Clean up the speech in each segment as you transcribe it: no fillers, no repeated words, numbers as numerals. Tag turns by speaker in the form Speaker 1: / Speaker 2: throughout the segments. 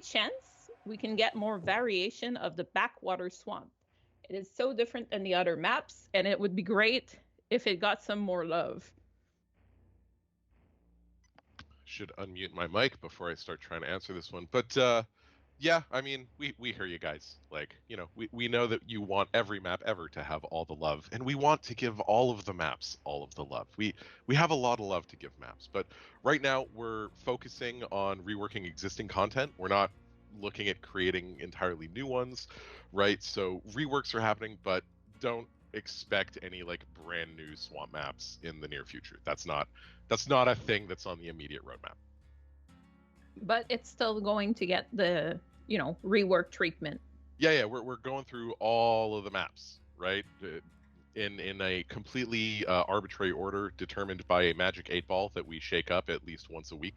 Speaker 1: chance we can get more variation of the Backwater Swamp? It is so different than the other maps, and it would be great if it got some more love.
Speaker 2: Should unmute my mic before I start trying to answer this one. But yeah, I mean, we hear you guys. Like, you know, we know that you want every map ever to have all the love, and we want to give all of the maps all of the love. We have a lot of love to give maps, but right now we're focusing on reworking existing content. We're not looking at creating entirely new ones, right? So reworks are happening, but don't expect any like brand new swamp maps in the near future. That's not a thing that's on the immediate roadmap.
Speaker 1: But it's still going to get the, rework treatment.
Speaker 2: Yeah, we're going through all of the maps, right? In a completely arbitrary order determined by a magic 8-ball that we shake up at least once a week.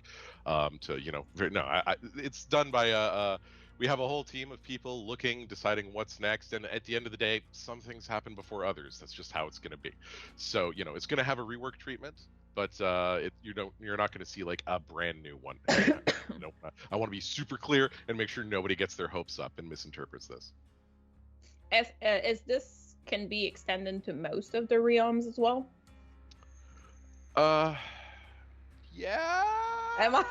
Speaker 2: It's done by we have a whole team of people looking, deciding what's next, and at the end of the day, some things happen before others. That's just how it's going to be. So it's going to have a rework treatment, but you're not going to see like a brand new one. I want to be super clear and make sure nobody gets their hopes up and misinterprets this.
Speaker 1: Is this can be extended to most of the realms as well?
Speaker 2: Yeah.
Speaker 1: Am I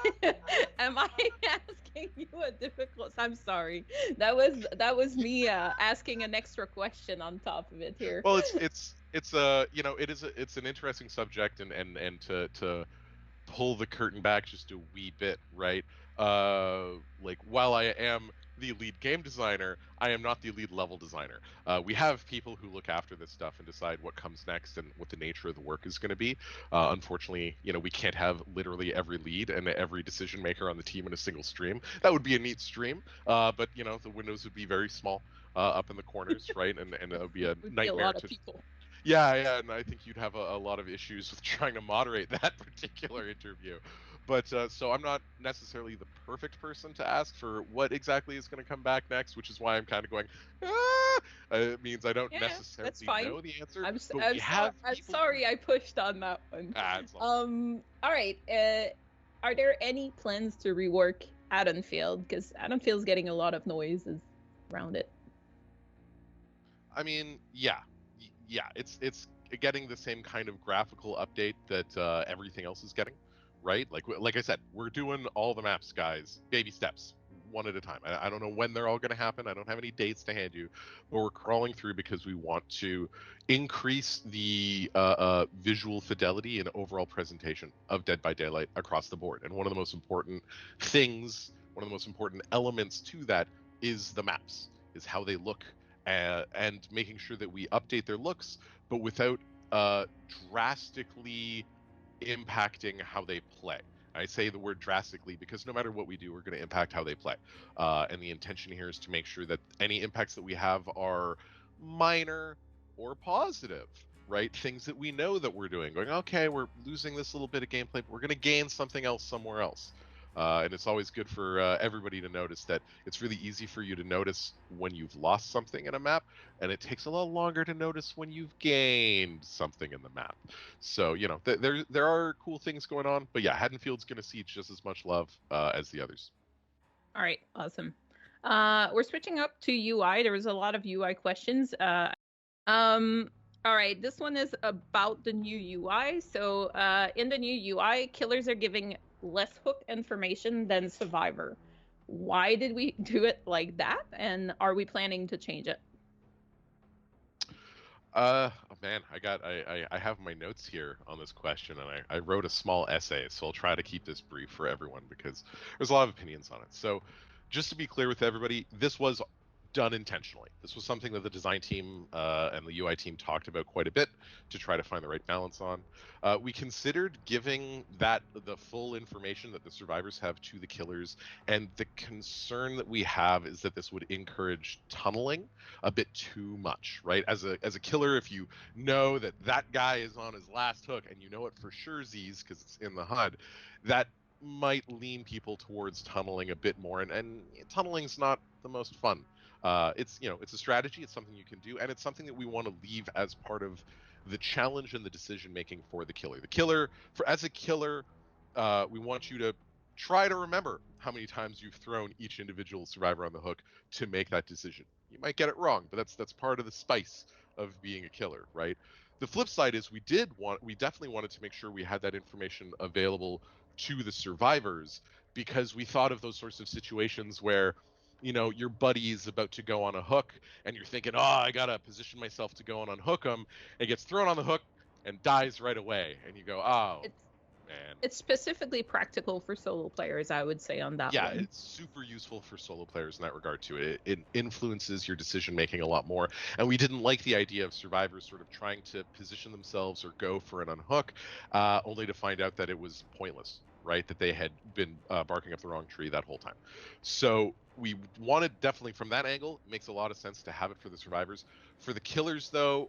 Speaker 1: asking you a difficult? I'm sorry. That was me asking an extra question on top of it here.
Speaker 2: Well, it's an interesting subject, and to pull the curtain back just a wee bit, right? Like, while I am the lead game designer, I am not the lead level designer. We have people who look after this stuff and decide what comes next and what the nature of the work is going to be. Unfortunately, we can't have literally every lead and every decision maker on the team in a single stream. That would be a neat stream, but the windows would be very small up in the corners, right? And it would be a nightmare.
Speaker 1: Be a lot of people.
Speaker 2: Yeah, and I think you'd have a lot of issues with trying to moderate that particular interview. But so I'm not necessarily the perfect person to ask for what exactly is going to come back next, which is why I'm kind of going, it means I don't necessarily know the answer.
Speaker 1: I'm sorry I pushed on that one. All right. Are there any plans to rework Haddonfield? Because Haddonfield's getting a lot of noises around it.
Speaker 2: I mean, yeah, it's getting the same kind of graphical update that everything else is getting, right? Like I said, we're doing all the maps, guys, baby steps, one at a time. I don't know when they're all going to happen. I don't have any dates to hand you, but we're crawling through because we want to increase the visual fidelity and overall presentation of Dead by Daylight across the board. And one of the most important elements to that is the maps, is how they look. And making sure that we update their looks, but without drastically impacting how they play. I say the word drastically because no matter what we do, we're going to impact how they play. And the intention here is to make sure that any impacts that we have are minor or positive, right? Things that we know that we're doing. Going, okay, we're losing this little bit of gameplay, but we're going to gain something else somewhere else. And it's always good for everybody to notice that it's really easy for you to notice when you've lost something in a map, and it takes a lot longer to notice when you've gained something in the map. So, there are cool things going on, but yeah, Haddonfield's going to see just as much love as the others.
Speaker 1: All right, awesome. We're switching up to UI. There was a lot of UI questions. All right, this one is about the new UI. So in the new UI, killers are giving less hook information than Survivor. Why did we do it like that? And are we planning to change it?
Speaker 2: Oh man, I have my notes here on this question, and I wrote a small essay, so I'll try to keep this brief for everyone because there's a lot of opinions on it. So just to be clear with everybody, this was done intentionally. This was something that the design team and the UI team talked about quite a bit to try to find the right balance on. We considered giving the full information that the survivors have to the killers, and the concern that we have is that this would encourage tunneling a bit too much, right? As a killer, if you know that guy is on his last hook and you know it for sure, Z's, because it's in the HUD, that might lean people towards tunneling a bit more, and tunneling's not the most fun. It's a strategy. It's something you can do, and it's something that we want to leave as part of the challenge and the decision making for the killer. As a killer, we want you to try to remember how many times you've thrown each individual survivor on the hook to make that decision. You might get it wrong, but that's part of the spice of being a killer, right? The flip side is we definitely wanted to make sure we had that information available to the survivors, because we thought of those sorts of situations where, you know, your buddy is about to go on a hook and you're thinking, oh, I gotta position myself to go on unhook him, and gets thrown on the hook and dies right away, and you go, oh
Speaker 1: It's
Speaker 2: man.
Speaker 1: it's specifically practical for solo players, I would say, on that
Speaker 2: Yeah,
Speaker 1: one.
Speaker 2: it's super useful for solo players in that regard too. It influences your decision making a lot more, and we didn't like the idea of survivors sort of trying to position themselves or go for an unhook, only to find out that it was pointless, right? That they had been barking up the wrong tree that whole time. So we wanted, definitely from that angle, it makes a lot of sense to have it for the survivors. For the killers, though,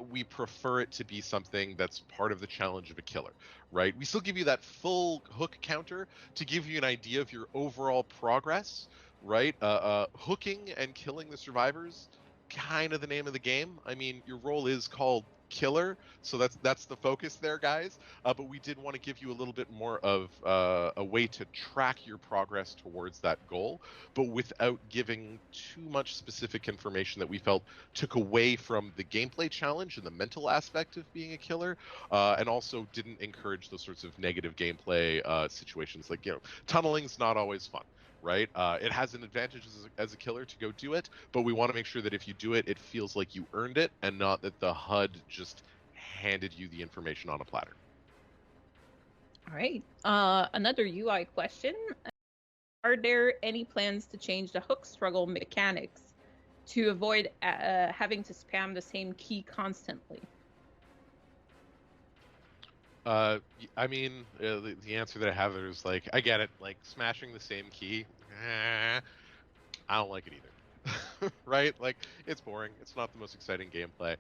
Speaker 2: we prefer it to be something that's part of the challenge of a killer, right? We still give you that full hook counter to give you an idea of your overall progress, right? Hooking and killing the survivors, kind of the name of the game. I mean, your role is called killer, so that's the focus there, guys. But we did want to give you a little bit more of a way to track your progress towards that goal, but without giving too much specific information that we felt took away from the gameplay challenge and the mental aspect of being a killer, and also didn't encourage those sorts of negative gameplay situations. Like, you know, tunneling's not always fun, right? It has an advantage as a killer to go do it, but we want to make sure that if you do it, it feels like you earned it, and not that the HUD just handed you the information on a platter.
Speaker 1: All right. Another UI question. Are there any plans to change the hook struggle mechanics to avoid having to spam the same key constantly?
Speaker 2: I mean, the answer that I have there is like, I get it, like smashing the same key. I don't like it either. Right? Like, it's boring. It's not the most exciting gameplay.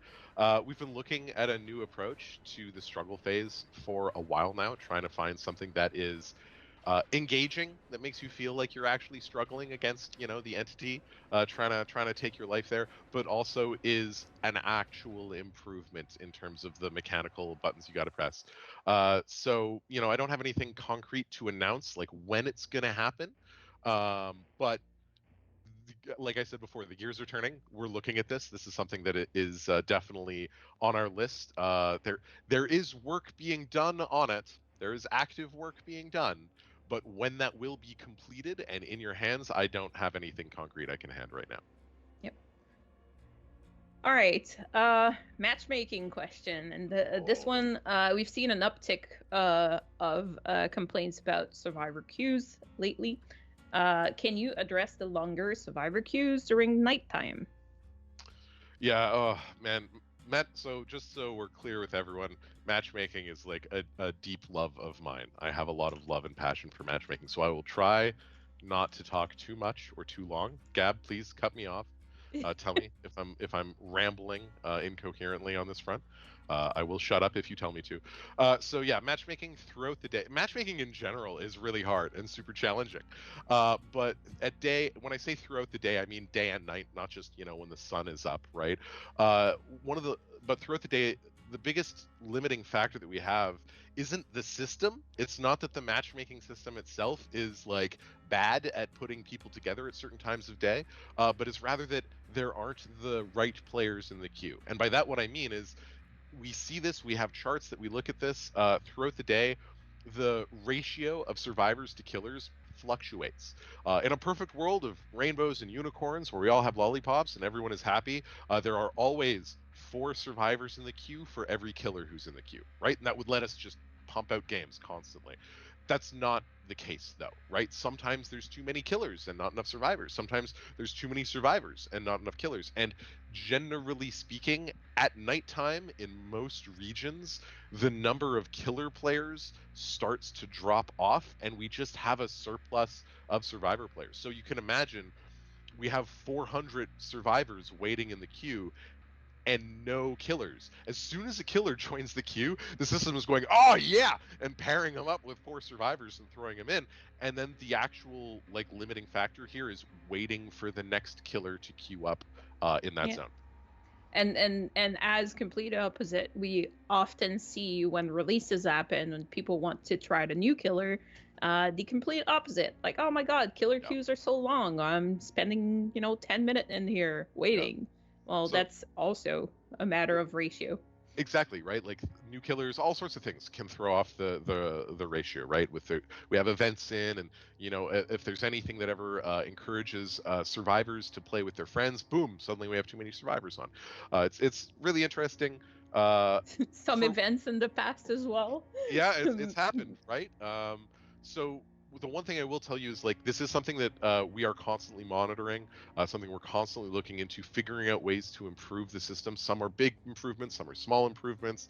Speaker 2: We've been looking at a new approach to the struggle phase for a while now, trying to find something that is engaging, that makes you feel like you're actually struggling against, you know, the entity, trying to take your life there, but also is an actual improvement in terms of the mechanical buttons you got to press. So, you know, I don't have anything concrete to announce, like when it's gonna happen, but like I said before, the gears are turning. We're looking at this. This is something that is definitely on our list. There is work being done on it. There is active work being done, but when that will be completed and in your hands, I don't have anything concrete I can hand right now.
Speaker 1: Yep. All right. Matchmaking question, and this
Speaker 2: Oh.
Speaker 1: one, we've seen an uptick of complaints about survivor queues lately. Can you address the longer survivor queues during nighttime?
Speaker 2: Yeah, oh man, Matt. So just so we're clear with everyone, matchmaking is like a deep love of mine. I have a lot of love and passion for matchmaking, so I will try not to talk too much or too long. Gab, please cut me off. Tell me if I'm rambling incoherently on this front. I will shut up if you tell me to. So yeah, matchmaking throughout the day. Matchmaking in general is really hard and super challenging. But when I say throughout the day, I mean day and night, not just, you know, when the sun is up, right? Uh, but throughout the day, the biggest limiting factor that we have isn't the system. It's not that the matchmaking system itself is like bad at putting people together at certain times of day, but it's rather that there aren't the right players in the queue. And by that, what I mean is we see this, we have charts that we look at this throughout the day. The ratio of survivors to killers fluctuates. In a perfect world of rainbows and unicorns where we all have lollipops and everyone is happy, there are always 4 survivors in the queue for every killer who's in the queue, right? And that would let us just pump out games constantly. That's not the case, though, right? Sometimes there's too many killers and not enough survivors. Sometimes there's too many survivors and not enough killers. And generally speaking, at nighttime in most regions, the number of killer players starts to drop off, and we just have a surplus of survivor players. So you can imagine we have 400 survivors waiting in the queue and no killers. As soon as a killer joins the queue, the system is going, oh yeah, and pairing them up with 4 survivors and throwing them in. And then the actual like limiting factor here is waiting for the next killer to queue up in that
Speaker 1: Yeah.
Speaker 2: zone.
Speaker 1: And as complete opposite, we often see when releases happen and people want to try the new killer, The complete opposite. Like, oh my god, killer
Speaker 2: Yeah.
Speaker 1: queues are so long. I'm spending, 10 minutes in here
Speaker 2: Yeah.
Speaker 1: waiting. Well,
Speaker 2: So
Speaker 1: that's also a matter of ratio.
Speaker 2: exactly, right? Like new killers, all sorts of things can throw off the ratio, right? We have events in, and if there's anything that ever encourages survivors to play with their friends, boom, suddenly we have too many survivors on. It's really interesting.
Speaker 1: Some
Speaker 2: For
Speaker 1: events in the past as well.
Speaker 2: Yeah, it's happened, right? So the one thing I will tell you is like this is something that we are constantly monitoring, something we're constantly looking into, figuring out ways to improve the system. Some are big improvements, some are small improvements.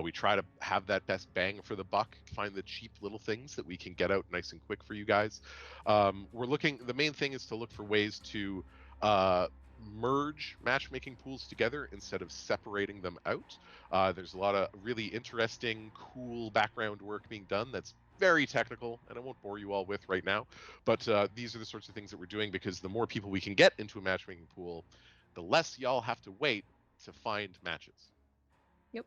Speaker 2: We try to have that best bang for the buck, find the cheap little things that we can get out nice and quick for you guys. We're looking. The main thing is to look for ways to. Merge matchmaking pools together instead of separating them out. There's a lot of really interesting, cool background work being done that's very technical, and I won't bore you all with right now. But these are the sorts of things that we're doing because the more people we can get into a matchmaking pool, the less y'all have to wait to find matches.
Speaker 1: Yep.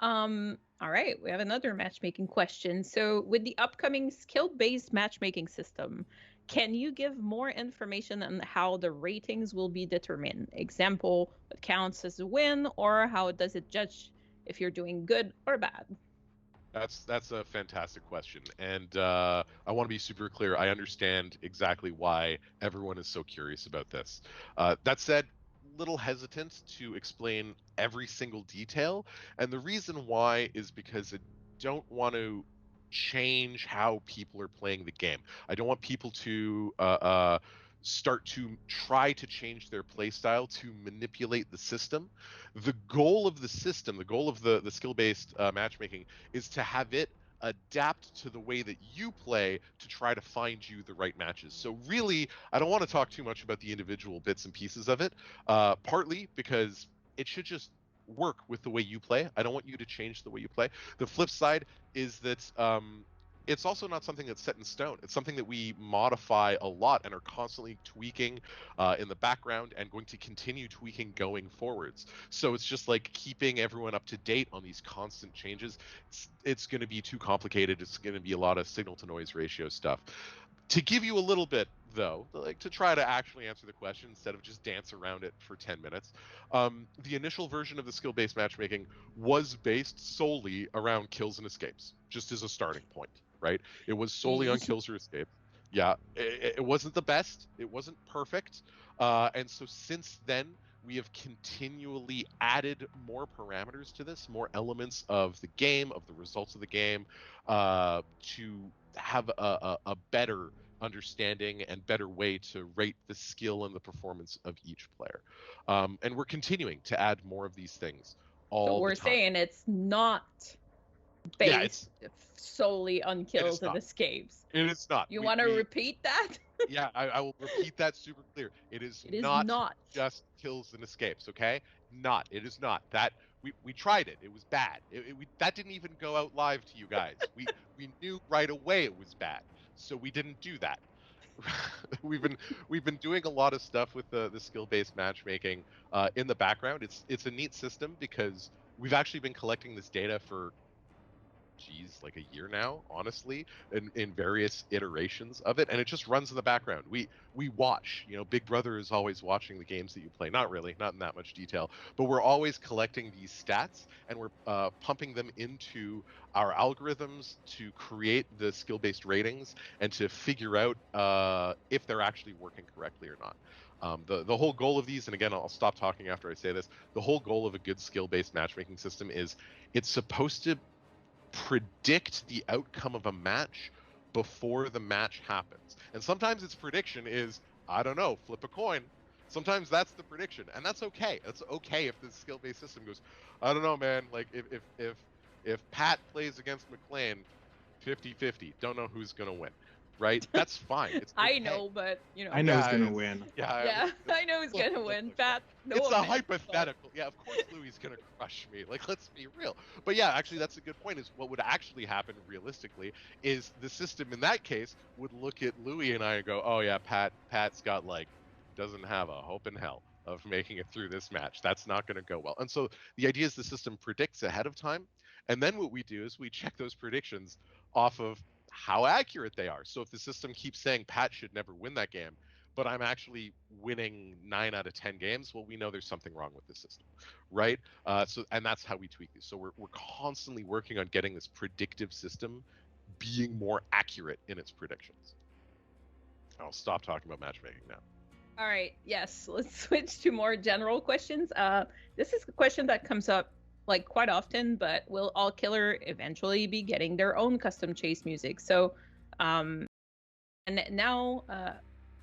Speaker 1: All right, we have another matchmaking question. So, with the upcoming skill-based matchmaking system, can you give more information on how the ratings will be determined? Example, what counts as a win, or how does it judge if you're doing good or bad?
Speaker 2: That's a fantastic question, and I want to be super clear. I understand exactly why everyone is so curious about this. That said, little hesitant to explain every single detail, and the reason why is because I don't want to change how people are playing the game. I don't want people to start to try to change their play style to manipulate the system. The goal of the system, the goal of the skill-based matchmaking is to have it adapt to the way that you play to try to find you the right matches. So really, I don't want to talk too much about the individual bits and pieces of it, partly because it should just work with the way you play. I don't want you to change the way you play. The flip side is that it's also not something that's set in stone. It's something that we modify a lot and are constantly tweaking in the background and going to continue tweaking going forwards. So it's just like keeping everyone up to date on these constant changes. It's going to be too complicated. It's going to be a lot of signal to noise ratio stuff. To give you a little bit, though, like to try to actually answer the question instead of just dance around it for 10 minutes, the initial version of the skill based matchmaking was based solely around kills and escapes, just as a starting point, right? It was solely on
Speaker 1: Jeez.
Speaker 2: kills or escapes. Yeah, it wasn't the best, it wasn't perfect. And so since then, we have continually added more parameters to this, more elements of the game, of the results of the game, to have a better understanding and better way to rate the skill and the performance of each player. And we're continuing to add more of these things
Speaker 1: So
Speaker 2: all the
Speaker 1: we're
Speaker 2: time.
Speaker 1: saying it's not
Speaker 2: Yeah,
Speaker 1: based solely on
Speaker 2: it is
Speaker 1: kills and
Speaker 2: not.
Speaker 1: escapes.
Speaker 2: It is not.
Speaker 1: You want to repeat that?
Speaker 2: Yeah, I will repeat that super clear. It is
Speaker 1: It is
Speaker 2: not
Speaker 1: not.
Speaker 2: just kills and escapes, okay? Not. It is not. That we tried it. It was bad. That didn't even go out live to you guys. We knew right away it was bad, so we didn't do that. we've been we've been doing a lot of stuff with the skill-based matchmaking in the background. It's a neat system because we've actually been collecting this data for like a year now, honestly, in various iterations of it, and it just runs in the background. We watch, Big Brother is always watching the games that you play. Not really, not in that much detail, but we're always collecting these stats and we're pumping them into our algorithms to create the skill-based ratings and to figure out if they're actually working correctly or not. The whole goal of these, and again, I'll stop talking after I say this. The whole goal of a good skill-based matchmaking system is it's supposed to predict the outcome of a match before the match happens. And sometimes its prediction is, I don't know, flip a coin. Sometimes that's the prediction, and that's okay. That's okay if the skill-based system goes, I don't know, man. Like if Pat plays against McLean 50-50, don't know who's gonna win. Right? That's fine. It's
Speaker 1: I
Speaker 2: okay.
Speaker 1: know, but
Speaker 3: I know who's
Speaker 2: Yeah,
Speaker 3: gonna win.
Speaker 2: yeah.
Speaker 1: yeah, I know who's gonna win.
Speaker 2: Look,
Speaker 1: Pat, no
Speaker 2: it's a
Speaker 1: offense,
Speaker 2: hypothetical. Yeah, of course Louis is gonna crush me. Like, let's be real. But yeah, actually, that's a good point. Is what would actually happen realistically is the system in that case would look at Louis and I and go, oh yeah, Pat's got like doesn't have a hope in hell of making it through this match. That's not going to go well. And so the idea is the system predicts ahead of time, and then what we do is we check those predictions off of how accurate they are. So if the system keeps saying Pat should never win that game, but I'm actually winning 9 out of 10 games, well, we know there's something wrong with the system, right? And that's how we tweak these. So we're constantly working on getting this predictive system being more accurate in its predictions. I'll stop talking about matchmaking now.
Speaker 1: All right, yes, let's switch to more general questions. This is a question that comes up like quite often, but will all killer eventually be getting their own custom chase music? So, and now,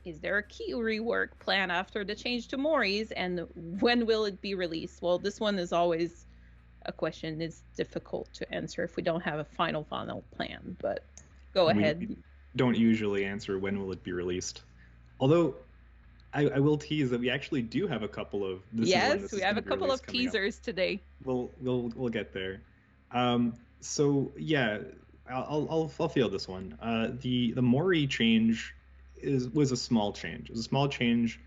Speaker 1: is there a key rework plan after the change to Mori's, and when will it be released? Well, this one is always a question. It's difficult to answer if we don't have a final plan, but go ahead.
Speaker 3: We don't usually answer when will it be released. Although I will tease that we actually do have a couple of
Speaker 1: yes, we have a couple of teasers today.
Speaker 3: We'll get there. So yeah, I'll field this one. The Mori change was a small change. It was a small change.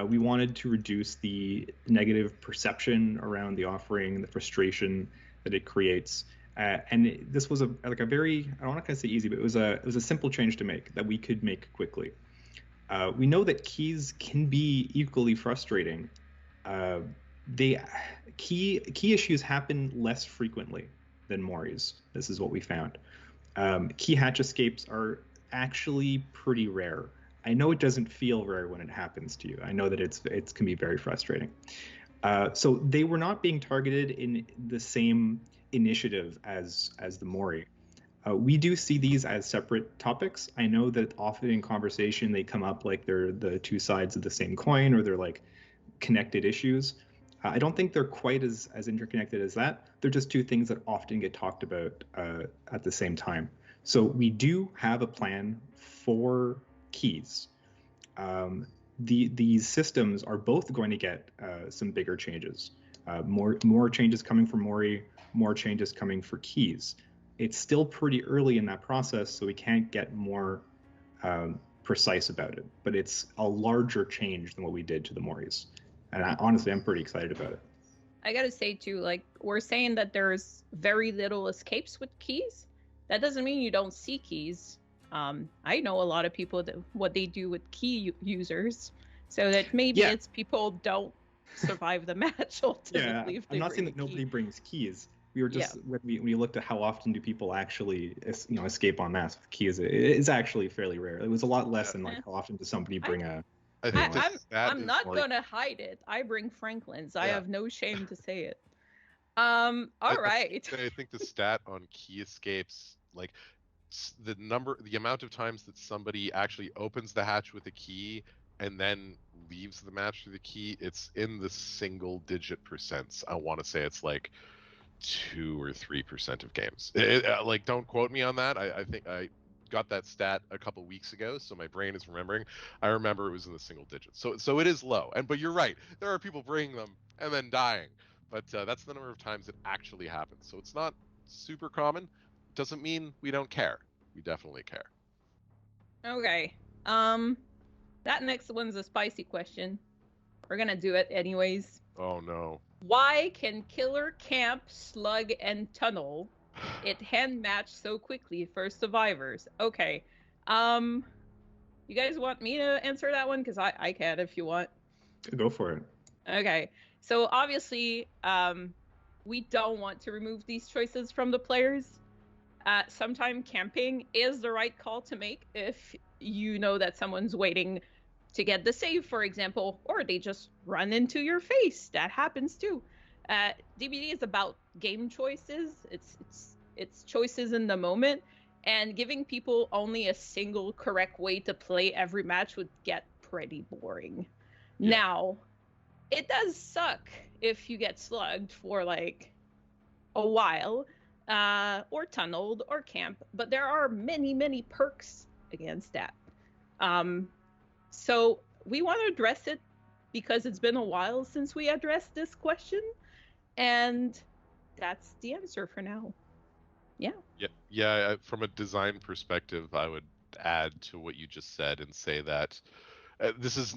Speaker 3: We wanted to reduce the negative perception around the offering, the frustration that it creates. And this was a very, I don't want to say easy, but it was a simple change to make that we could make quickly. We know that keys can be equally frustrating. Key issues happen less frequently than Mori's. This is what we found. Key hatch escapes are actually pretty rare. I know it doesn't feel rare when it happens to you. I know that it can be very frustrating. So they were not being targeted in the same initiative as the Mori. We do see these as separate topics. I know that often in conversation they come up like they're the two sides of the same coin, or they're like connected issues. I don't think they're quite as interconnected as that. They're just two things that often get talked about at the same time. So we do have a plan for keys. These systems are both going to get some bigger changes. More changes coming for Mori, more changes coming for keys. It's still pretty early in that process, so we can't get more precise about it. But it's a larger change than what we did to the Moris. And honestly, I'm pretty excited about it.
Speaker 1: I gotta say, too, like, we're saying that there's very little escapes with keys. That doesn't mean you don't see keys. I know a lot of people that what they do with key users, so that maybe it's people don't survive the match ultimately.
Speaker 3: Yeah, I'm not saying that nobody brings keys. We were just when we looked at how often do people actually escape en masse with keys, it is actually fairly rare. It was a lot less than like how often does somebody bring a.
Speaker 1: I'm not gonna hide it. I bring Franklin's. I have no shame to say it. All right.
Speaker 2: I think the stat on key escapes, like the amount of times that somebody actually opens the hatch with a key and then leaves the match through the key, it's in the single digit percents. I want to say it's like 2 or 3% of games. Like, don't quote me on that. I think I got that stat a couple weeks ago, so my brain is remembering. I remember it was in the single digits. So it is low. But you're right. There are people bringing them and then dying. But that's the number of times it actually happens. So it's not super common. Doesn't mean we don't care. We definitely care.
Speaker 1: Okay. That next one's a spicy question. We're gonna do it anyways.
Speaker 2: Oh no.
Speaker 1: Why can Killer camp, slug, and tunnel it hand match so quickly for survivors? Okay. You guys want me to answer that one? Because I can if you want.
Speaker 3: Go for it.
Speaker 1: Okay. So obviously, we don't want to remove these choices from the players. Sometimes camping is the right call to make if you know that someone's waiting to get the save, for example, or they just run into your face. That happens too. DBD is about game choices. It's choices in the moment, and giving people only a single correct way to play every match would get pretty boring. Yeah. Now, it does suck if you get slugged for like a while, or tunneled or camp, but there are many perks against that. So we want to address it because it's been a while since we addressed this question, and that's the answer for now.
Speaker 2: Yeah. From a design perspective, I would add to what you just said and say that this is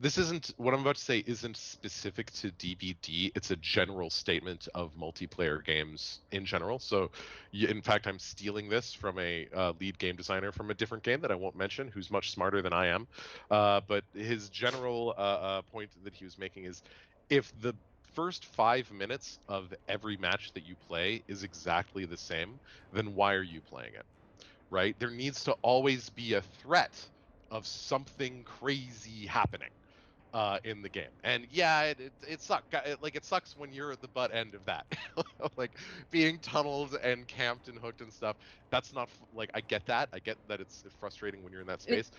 Speaker 2: This isn't what I'm about to say isn't specific to DBD. It's a general statement of multiplayer games in general. So, in fact, I'm stealing this from a lead game designer from a different game that I won't mention, who's much smarter than I am. But his general point that he was making is, if the first 5 minutes of every match that you play is exactly the same, then why are you playing it? Right? There needs to always be a threat of something crazy happening in the game. And yeah, it sucks. It sucks when you're at the butt end of that, like being tunneled and camped and hooked and stuff. That's not like I get that. I get that it's frustrating when you're in that space,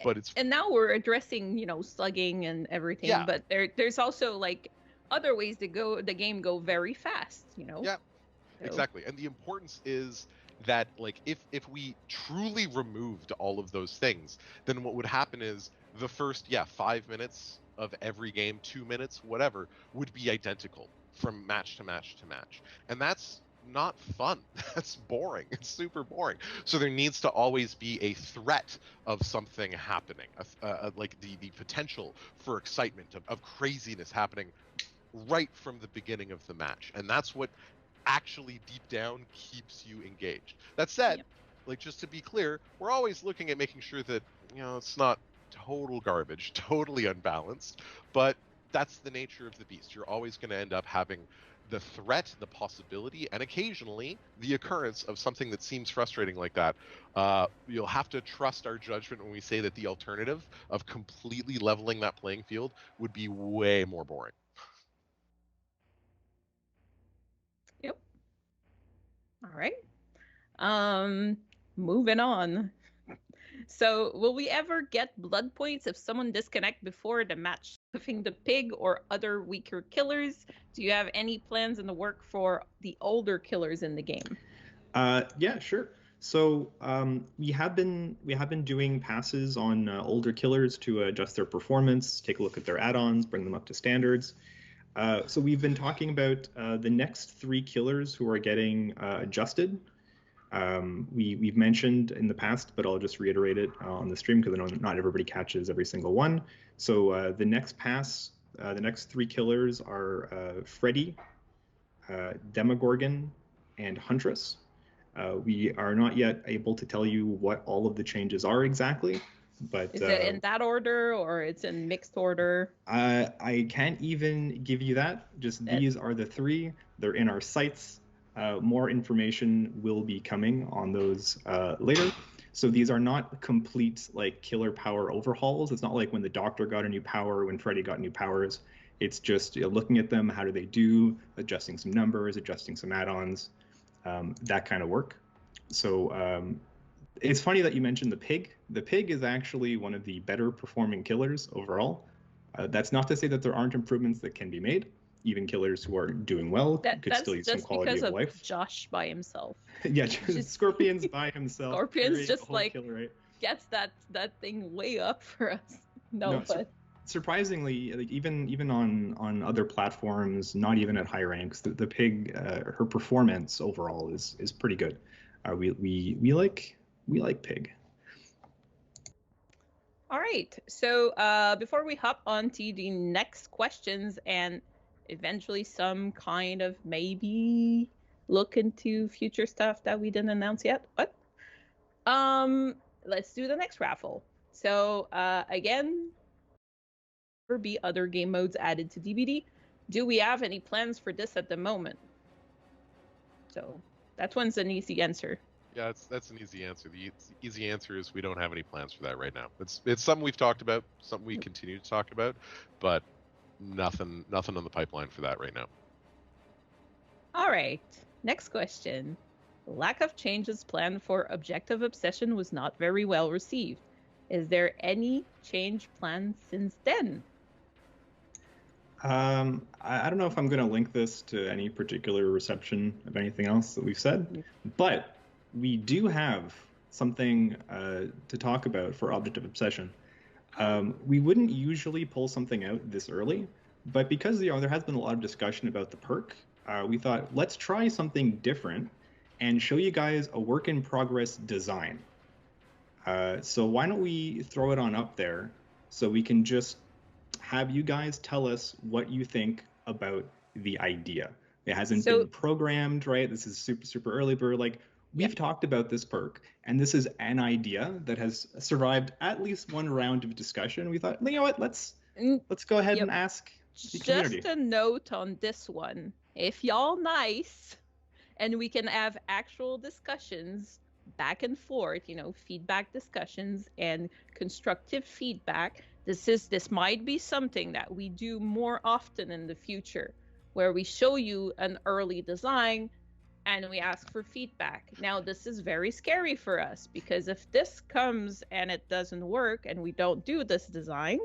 Speaker 2: but it's
Speaker 1: And now we're addressing, slugging and everything,
Speaker 2: yeah,
Speaker 1: but there's also like other ways to go the game go very fast,
Speaker 2: yeah,
Speaker 1: So,
Speaker 2: exactly. And the importance is that like if we truly removed all of those things, then what would happen is the first 5 minutes of every game, 2 minutes, whatever, would be identical from match to match to match, and that's not fun. That's boring. It's super boring. So there needs to always be a threat of something happening, like the potential for excitement of craziness happening right from the beginning of the match, and that's what actually deep down keeps you engaged. That said,
Speaker 1: Yep.
Speaker 2: like just to be clear, we're always looking at making sure that it's not total garbage, totally unbalanced, but that's the nature of the beast. You're always going to end up having the threat, the possibility, and occasionally the occurrence of something that seems frustrating like that. You'll have to trust our judgment when we say that the alternative of completely leveling that playing field would be way more boring.
Speaker 1: Yep. All right. Moving on. So, will we ever get blood points if someone disconnect before the match, stuffing the pig or other weaker killers? Do you have any plans in the work for the older killers in the game?
Speaker 3: Yeah, sure. So we have been doing passes on older killers to adjust their performance, take a look at their add-ons, bring them up to standards. So we've been talking about the next 3 killers who are getting adjusted. We've mentioned in the past, but I'll just reiterate it on the stream because I know not everybody catches every single one. So the next pass, the next 3 killers are Freddy, Demogorgon, and Huntress. We are not yet able to tell you what all of the changes are exactly, but
Speaker 1: Is it in that order or it's in mixed order?
Speaker 3: I can't even give you that. Just these are the 3. They're in our sites. More information will be coming on those later. So these are not complete like killer power overhauls. It's not like when the Doctor got a new power, when Freddy got new powers. It's just looking at them, how do they do, adjusting some numbers, adjusting some add-ons, that kind of work. So it's funny that you mentioned the pig. The pig is actually one of the better performing killers overall. That's not to say that there aren't improvements that can be made. Even killers who are doing well could still use some quality of life.
Speaker 1: Josh by himself.
Speaker 3: Yeah, just Scorpion's by himself.
Speaker 1: Scorpion's just like
Speaker 3: killer, right?
Speaker 1: Gets that thing way up for us. No, but
Speaker 3: surprisingly, like even on other platforms, not even at high ranks, the pig, her performance overall is pretty good. We like pig.
Speaker 1: All right. So before we hop on to the next questions and eventually some kind of maybe look into future stuff that we didn't announce yet, but let's do the next raffle. So again, there will be other game modes added to DBD. Do we have any plans for this at the moment? So that one's an easy answer.
Speaker 2: Yeah, that's an easy answer. The easy answer is we don't have any plans for that right now. It's something we've talked about, something we continue to talk about, but nothing on the pipeline for that right now.
Speaker 1: All right. Next question. Lack of changes planned for Objective Obsession was not very well received. Is there any change planned since then?
Speaker 3: I don't know if I'm going to link this to any particular reception of anything else that we've said, but we do have something to talk about for Object of Obsession. We wouldn't usually pull something out this early, but because there has been a lot of discussion about the perk, we thought let's try something different and show you guys a work in progress design. So why don't we throw it on up there so we can just have you guys tell us what you think about the idea. It hasn't
Speaker 1: So-
Speaker 3: been programmed, right? This is super early, but we're like, we've talked about this perk, and this is an idea that has survived at least one round of discussion. We thought, you know what, let's go ahead and ask the community.
Speaker 1: Just a note on this one. If y'all nice and we can have actual discussions back and forth, feedback discussions and constructive feedback, this might be something that we do more often in the future, where we show you an early design and we ask for feedback. Now, this is very scary for us, because if this comes and it doesn't work and we don't do this design,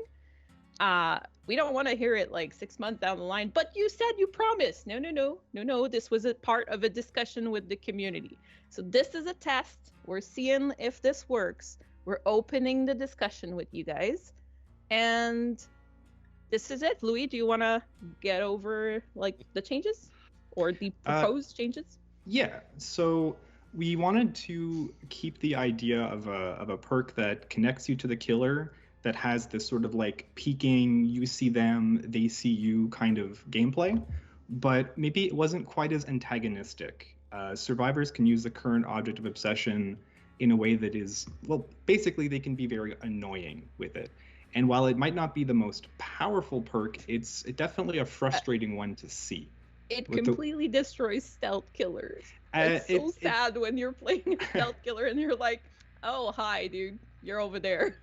Speaker 1: we don't want to hear it like 6 months down the line. But you said you promised. No. This was a part of a discussion with the community. So this is a test. We're seeing if this works. We're opening the discussion with you guys. And this is it. Louis, do you want to get over like the changes or the proposed changes?
Speaker 3: Yeah. So we wanted to keep the idea of a perk that connects you to the killer, that has this sort of like peeking, you see them, they see you kind of gameplay, but maybe it wasn't quite as antagonistic. Survivors can use the current object of obsession in a way that is, well, basically they can be very annoying with it. And while it might not be the most powerful perk, it's definitely a frustrating one to see.
Speaker 1: It completely destroys stealth killers. It's so sad when you're playing a stealth killer and you're like, oh, hi, dude, you're over there.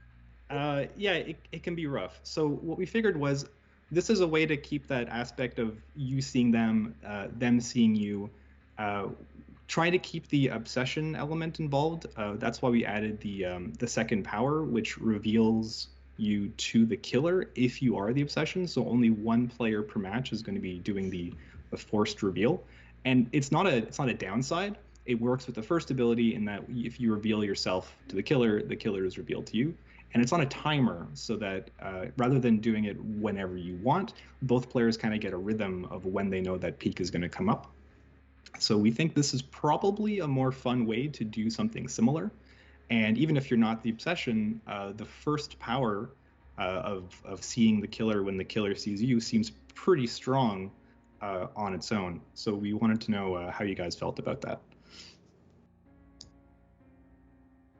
Speaker 3: Yeah, it can be rough. So what we figured was, this is a way to keep that aspect of you seeing them, them seeing you, try to keep the obsession element involved. That's why we added the second power, which reveals you to the killer if you are the obsession. So only one player per match is going to be doing the forced reveal, and it's not a downside. It works with the first ability in that if you reveal yourself to the killer is revealed to you. And it's on a timer, so that rather than doing it whenever you want, both players kind of get a rhythm of when they know that peak is going to come up. So we think this is probably a more fun way to do something similar. And even if you're not the obsession, the first power of seeing the killer when the killer sees you seems pretty strong on its own. So we wanted to know how you guys felt about that.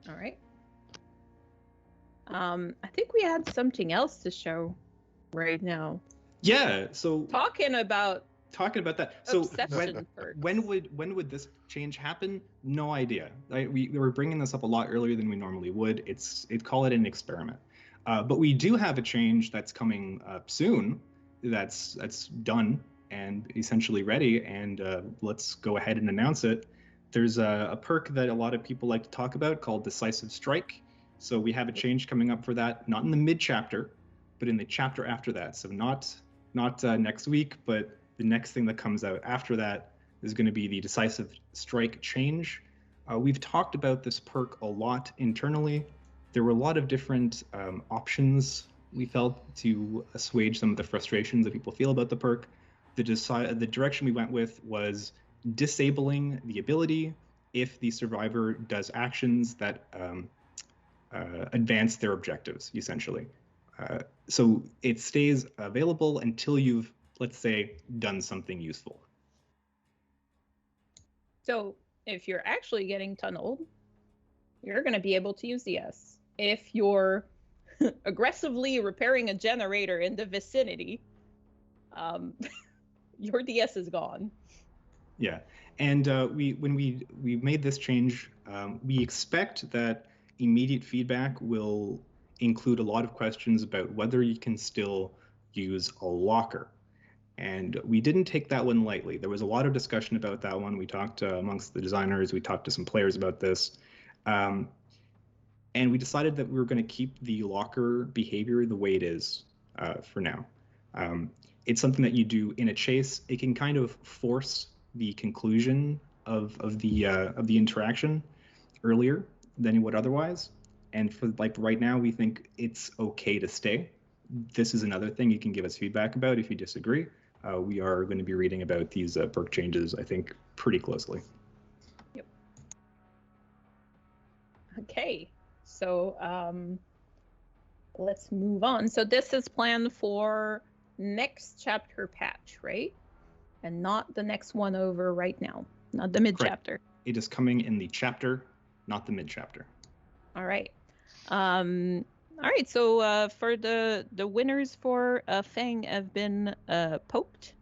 Speaker 1: All right. I think we had something else to show right now.
Speaker 3: Yeah. So
Speaker 1: talking about
Speaker 3: that. So
Speaker 1: perks.
Speaker 3: when would this change happen? No idea. We were bringing this up a lot earlier than we normally would. Call it an experiment. But we do have a change that's coming up soon. That's done and essentially ready. And let's go ahead and announce it. There's a perk that a lot of people like to talk about called Decisive Strike. So we have a change coming up for that, not in the mid-chapter, but in the chapter after that. So not next week, but the next thing that comes out after that is going to be the Decisive Strike change. We've talked about this perk a lot internally. There were a lot of different options we felt to assuage some of the frustrations that people feel about the perk. The direction we went with was disabling the ability if the survivor does actions that advance their objectives, essentially. So it stays available until you've, let's say, done something useful.
Speaker 1: So if you're actually getting tunneled, you're going to be able to use DS. If you're aggressively repairing a generator in the vicinity, your DS is gone.
Speaker 3: Yeah, and when we made this change, we expect that immediate feedback will include a lot of questions about whether you can still use a locker. And we didn't take that one lightly. There was a lot of discussion about that one. We talked amongst the designers, we talked to some players about this. And we decided that we were going to keep the locker behavior the way it is for now. It's something that you do in a chase. It can kind of force the conclusion of the interaction earlier than it would otherwise. And for like right now, we think it's okay to stay. This is another thing you can give us feedback about if you disagree. We are going to be reading about these perk changes, I think, pretty closely.
Speaker 1: Yep. Okay. So let's move on. So this is planned for next chapter patch, right? And not the next one over right now, not the mid chapter.
Speaker 3: It is coming in the chapter, not the mid chapter.
Speaker 1: All right. All right. So for the winners for Fang have been poked.